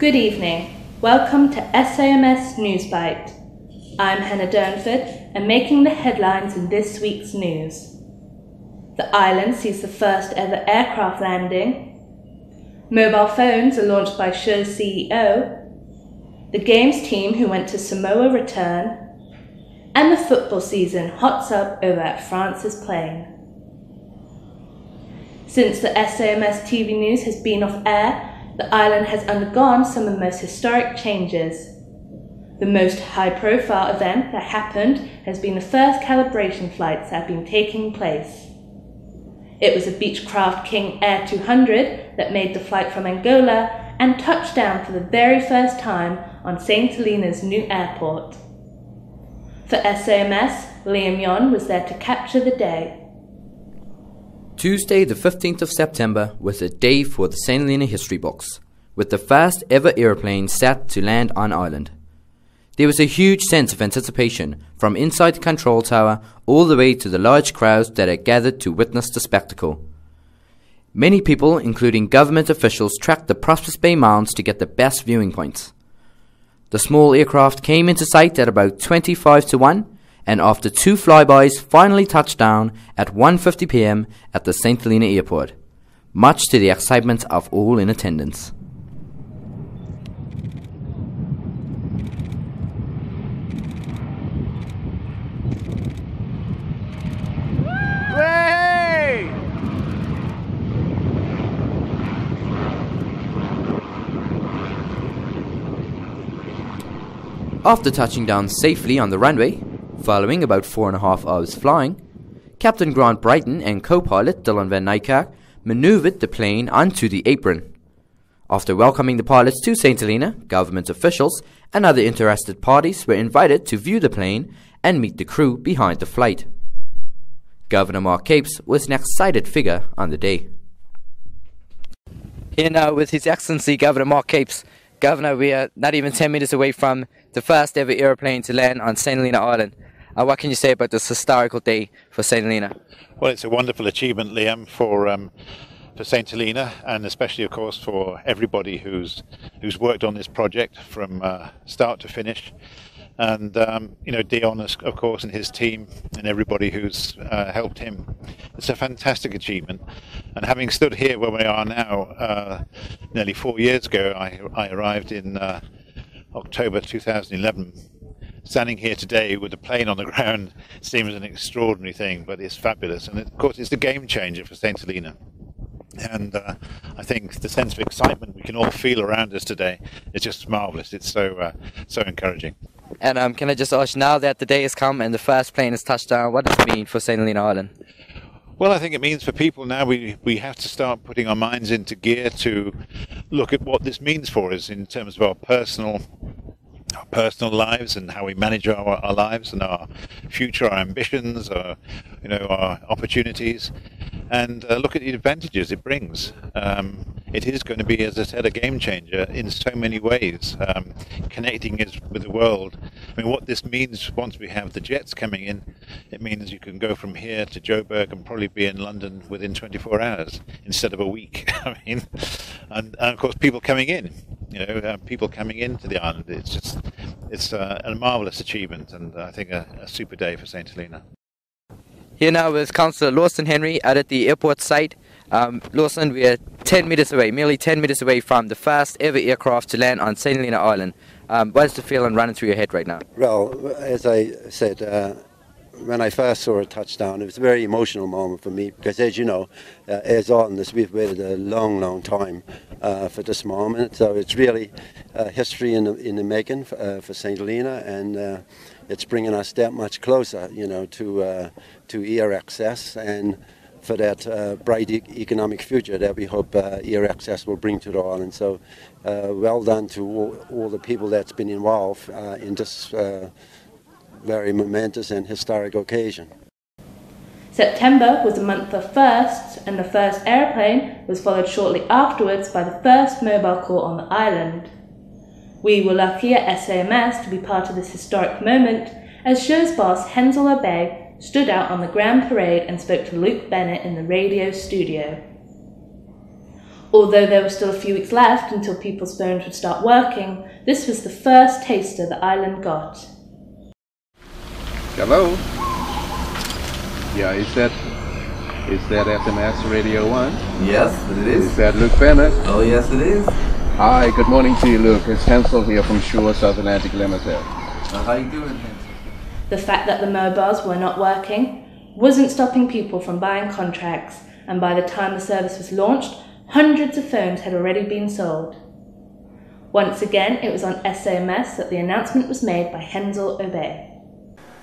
Good evening. Welcome to SAMS News Bite. I'm Hannah Durnford and making the headlines in this week's news. The island sees the first ever aircraft landing. Mobile phones are launched by Sure's CEO. The games team who went to Samoa return. And the football season hots up over at France's Plain. Since the SAMS TV news has been off air, the island has undergone some of the most historic changes. The most high-profile event that happened has been the first calibration flights that have been taking place. It was a Beechcraft King Air 200 that made the flight from Angola and touched down for the very first time on St. Helena's new airport. For SAMS, Liam Yon was there to capture the day. Tuesday the 15th of September was a day for the St. Helena history books, with the first ever airplane set to land on island. There was a huge sense of anticipation from inside the control tower all the way to the large crowds that had gathered to witness the spectacle. Many people, including government officials, tracked the Prosperous Bay Mounds to get the best viewing points. The small aircraft came into sight at about 25 to 1, and after two flybys finally touched down at 1:50 p.m. at the St. Helena Airport, much to the excitement of all in attendance. After touching down safely on the runway, following about 4.5 hours flying, Captain Grant Brighton and co-pilot Dylan Van Nykerk maneuvered the plane onto the apron. After welcoming the pilots to St. Helena, government officials and other interested parties were invited to view the plane and meet the crew behind the flight. Governor Mark Capes was an excited figure on the day. Here now with His Excellency Governor Mark Capes. Governor, we are not even 10 meters away from the first ever airplane to land on St. Helena Island. What can you say about this historical day for St. Helena? Well, it's a wonderful achievement, Liam, for St. Helena, and especially, of course, for everybody who's worked on this project from start to finish. And Dion, of course, and his team, and everybody who's helped him. It's a fantastic achievement. And having stood here where we are now, nearly 4 years ago, I arrived in October 2011. Standing here today with a plane on the ground seems an extraordinary thing, but it's fabulous. And of course, it's a game changer for St. Helena. And I think the sense of excitement we can all feel around us today is just marvellous. It's so encouraging. And can I just ask, now that the day has come and the first plane has touched down, what does it mean for St. Helena Island? Well, I think it means for people now we have to start putting our minds into gear to look at what this means for us in terms of our personal lives and how we manage our lives and our future, our ambitions, our opportunities, and look at the advantages it brings. It is going to be, as I said, a game changer in so many ways, connecting us with the world. I mean, what this means once we have the jets coming in, it means you can go from here to Joburg and probably be in London within 24 hours instead of a week. I mean, and of course, people coming in, people coming into the island. It's a marvellous achievement, and I think a super day for St. Helena. Here now with Councillor Lawson Henry out at the airport site. Lawson, we are 10 meters away, merely 10 meters away from the first ever aircraft to land on St. Helena Island. What is the feeling running through your head right now? Well, as I said, when I first saw it touch down, it was a very emotional moment for me because, as you know, as Artonists, we've waited a long time for this moment. So it's really history in the making for St. Helena, and it's bringing us that much closer, to air access and for that bright economic future that we hope air access will bring to the island. So well done to all the people that's been involved in this very momentous and historic occasion. September was a month of firsts, and the first airplane was followed shortly afterwards by the first mobile call on the island. We were lucky at SAMS to be part of this historic moment, as show's boss Hensel Obey stood out on the Grand Parade and spoke to Luke Bennett in the radio studio. Although there were still a few weeks left until people's phones would start working, this was the first taster the island got. Hello? Yeah, is that SMS Radio 1? Yes, it is. Is that Luke Bennett? Oh, yes, it is. Hi, good morning to you, Luke. It's Hansel here from Shore South Atlantic Limited. How you doing, Hansel? The fact that the mobiles were not working wasn't stopping people from buying contracts, and by the time the service was launched, hundreds of phones had already been sold. Once again, it was on SMS that the announcement was made by Hensel Obey.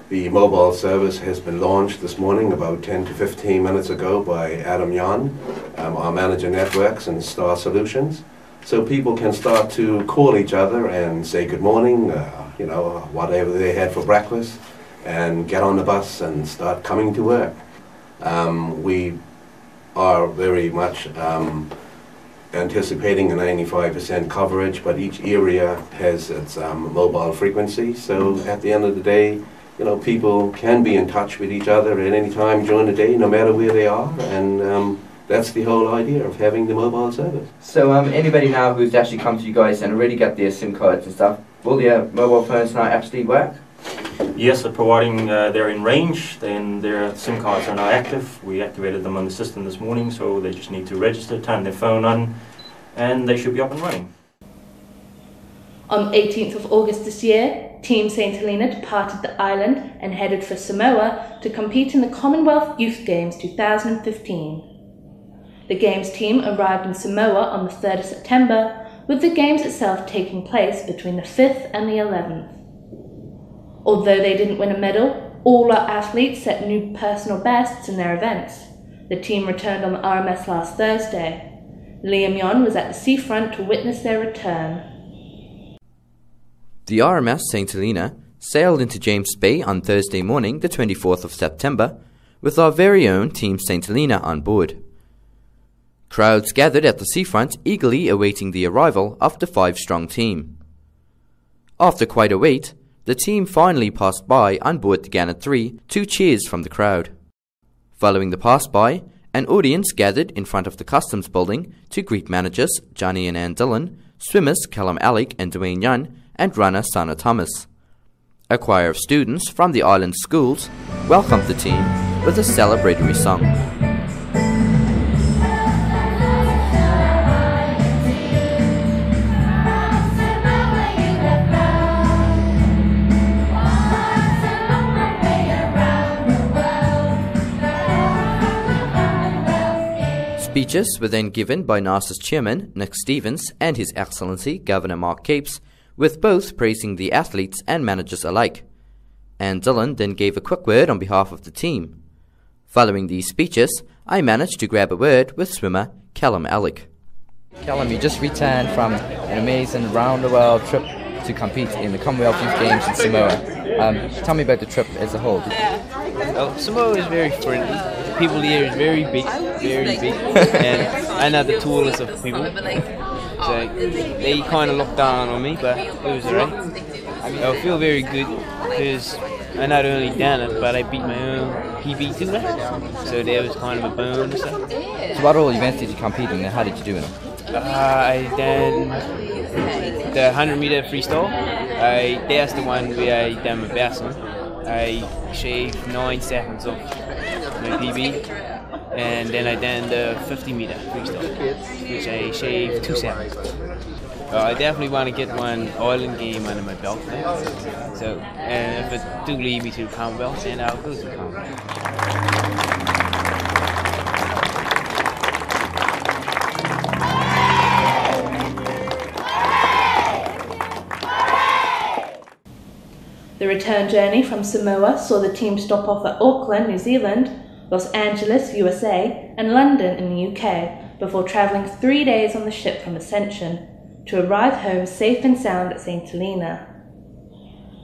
The mobile service has been launched this morning about 10 to 15 minutes ago by Adam Yan, our manager networks and Star Solutions. So people can start to call each other and say good morning, whatever they had for breakfast, and get on the bus and start coming to work. We are very much anticipating a 95% coverage, but each area has its mobile frequency. So at the end of the day, people can be in touch with each other at any time during the day, no matter where they are, and that's the whole idea of having the mobile service. So anybody now who's actually come to you guys and already got their SIM cards and stuff, will their mobile phones now actually work? Yes, providing they're in range, then their SIM cards are now active. We activated them on the system this morning, so they just need to register, turn their phone on, and they should be up and running. On 18th of August this year, Team St Helena departed the island and headed for Samoa to compete in the Commonwealth Youth Games 2015. The Games team arrived in Samoa on the 3rd of September, with the Games itself taking place between the 5th and the 11th. Although they didn't win a medal, all our athletes set new personal bests in their events. The team returned on the RMS last Thursday. Liam Yon was at the seafront to witness their return. The RMS St Helena sailed into James Bay on Thursday morning, the 24th of September, with our very own Team St Helena on board. Crowds gathered at the seafront eagerly awaiting the arrival of the 5-strong team. After quite a wait, the team finally passed by on board the Gannet 3 to cheers from the crowd. Following the pass-by, an audience gathered in front of the customs building to greet managers Johnny and Ann Dillon, swimmers Callum Alec and Dwayne Yun, and runner Sana Thomas. A choir of students from the island schools welcomed the team with a celebratory song. Speeches were then given by NASA's chairman, Nick Stevens, and His Excellency Governor Mark Capes, with both praising the athletes and managers alike. Ann Dillon then gave a quick word on behalf of the team. Following these speeches, I managed to grab a word with swimmer Callum Alec. Callum, you just returned from an amazing round-the-world trip to compete in the Commonwealth Youth Games in Samoa. Tell me about the trip as a whole. Well, Samoa is very friendly. The people here is very big, and I'm not the tallest of people. So they kind of looked down on me, but it was alright. I feel very good because I not only done it, but I beat my own PB today. So there was kind of a bonus. So what all events did you compete in and how did you do in them? I done the 100-meter freestyle. That's the one where I done my best one. I shaved 9 seconds off my PB, and then I done the 50-meter freestyle, which I shaved 2 seconds. I definitely want to get one island game under my belt now. So, and if it do lead me to the Commonwealth, then I'll go to the Commonwealth. The return journey from Samoa saw the team stop off at Auckland, New Zealand, Los Angeles, USA, and London in the UK, before travelling 3 days on the ship from Ascension, to arrive home safe and sound at St Helena.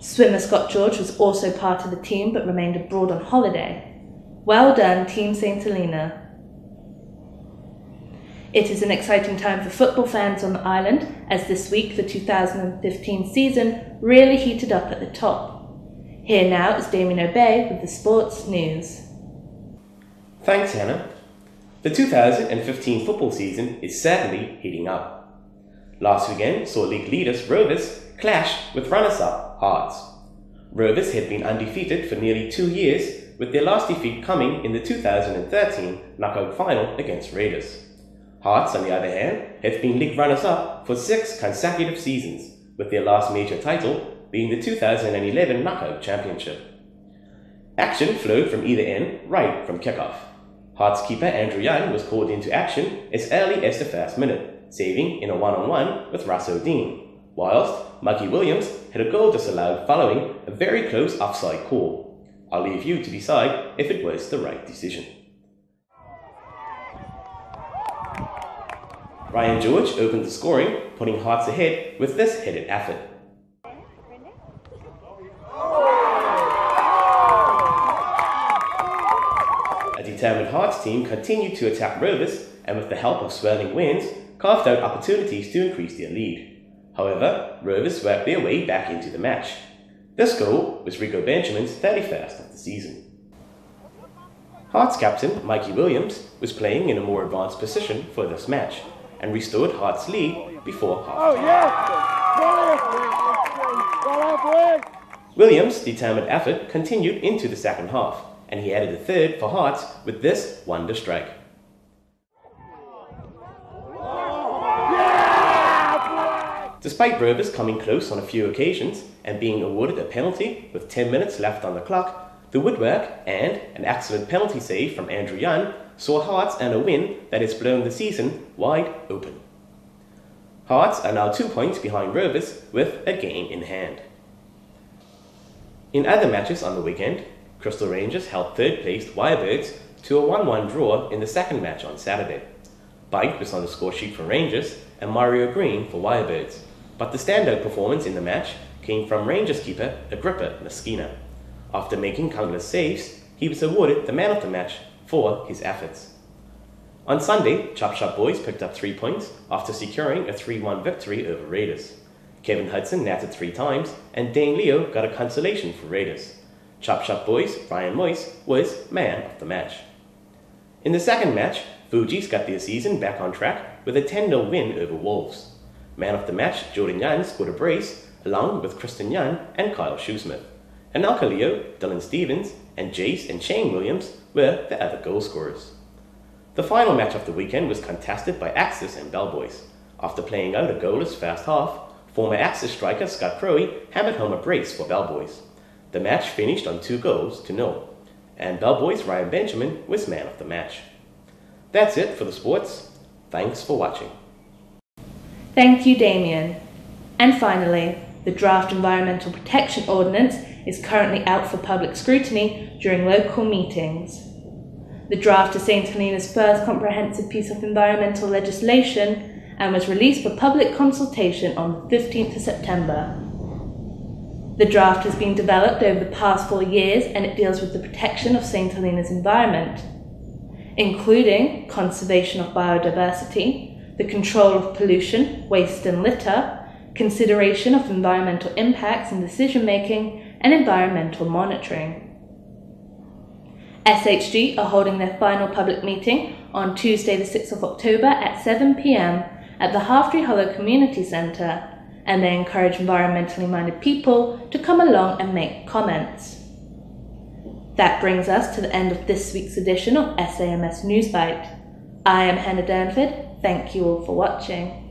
Swimmer Scott George was also part of the team but remained abroad on holiday. Well done, Team St Helena. It is an exciting time for football fans on the island, as this week the 2015 season really heated up at the top. Here now is Damien Obey with the sports news. Thanks, Hannah. The 2015 football season is certainly heating up. Last weekend saw league leaders Rovers clash with runners-up Hearts. Rovers had been undefeated for nearly 2 years, with their last defeat coming in the 2013 knockout final against Raiders. Hearts, on the other hand, have been league runners-up for 6 consecutive seasons, with their last major title being the 2011 Knockout Championship. Action flowed from either end right from kickoff. Hearts keeper Andrew Young was called into action as early as the first minute, saving in a one-on-one with Russell Dean, whilst Mikey Williams had a goal disallowed following a very close offside call. I'll leave you to decide if it was the right decision. Ryan George opened the scoring, putting Hearts ahead with this headed effort. A determined Hearts team continued to attack Rovers and, with the help of swirling winds, carved out opportunities to increase their lead. However, Rovers worked their way back into the match. This goal was Rico Benjamin's 31st of the season. Hearts captain Mikey Williams was playing in a more advanced position for this match and restored Hearts' lead before half-time. Williams' determined effort continued into the second half, and he added a third for Hearts with this wonder strike. Despite Rovers coming close on a few occasions and being awarded a penalty with 10 minutes left on the clock, the woodwork and an excellent penalty save from Andrew Young saw Hearts earn a win that has blown the season wide open. Hearts are now 2 points behind Rovers with a game in hand. In other matches on the weekend, Crystal Rangers held third-placed Wirebirds to a 1-1 draw in the second match on Saturday. Bite was on the score sheet for Rangers and Mario Green for Wirebirds, but the standout performance in the match came from Rangers keeper Agrippa Messina. After making countless saves, he was awarded the man of the match for his efforts. On Sunday, Chop Shop Boys picked up 3 points after securing a 3-1 victory over Raiders. Kevin Hudson netted 3 times, and Dane Leo got a consolation for Raiders. Chop Shop Boys' Brian Moyes was man of the match. In the second match, Fuji's got their season back on track with a 10-0 win over Wolves. Man of the match, Jordan Young, scored a brace, along with Kristen Young and Kyle Shoesmith. Anelka Leo, Dylan Stevens, and Jace and Shane Williams were the other goal scorers. The final match of the weekend was contested by Axis and Bellboys. After playing out a goalless first half, former Axis striker Scott Crowley hammered home a brace for Bellboys. The match finished on 2-0, and Bellboys' Ryan Benjamin was man of the match. That's it for the sports. Thanks for watching. Thank you, Damien. And finally, the Draft Environmental Protection Ordinance is currently out for public scrutiny during local meetings. The draft is St. Helena's first comprehensive piece of environmental legislation and was released for public consultation on the 15th of September. The draft has been developed over the past 4 years and it deals with the protection of St. Helena's environment, including conservation of biodiversity, the control of pollution, waste and litter, consideration of environmental impacts in decision-making, and environmental monitoring. SHG are holding their final public meeting on Tuesday the 6th of October at 7 p.m. at the Halftree Hollow Community Centre, and they encourage environmentally minded people to come along and make comments. That brings us to the end of this week's edition of SAMS Newsbite. I am Hannah Durnford. Thank you all for watching.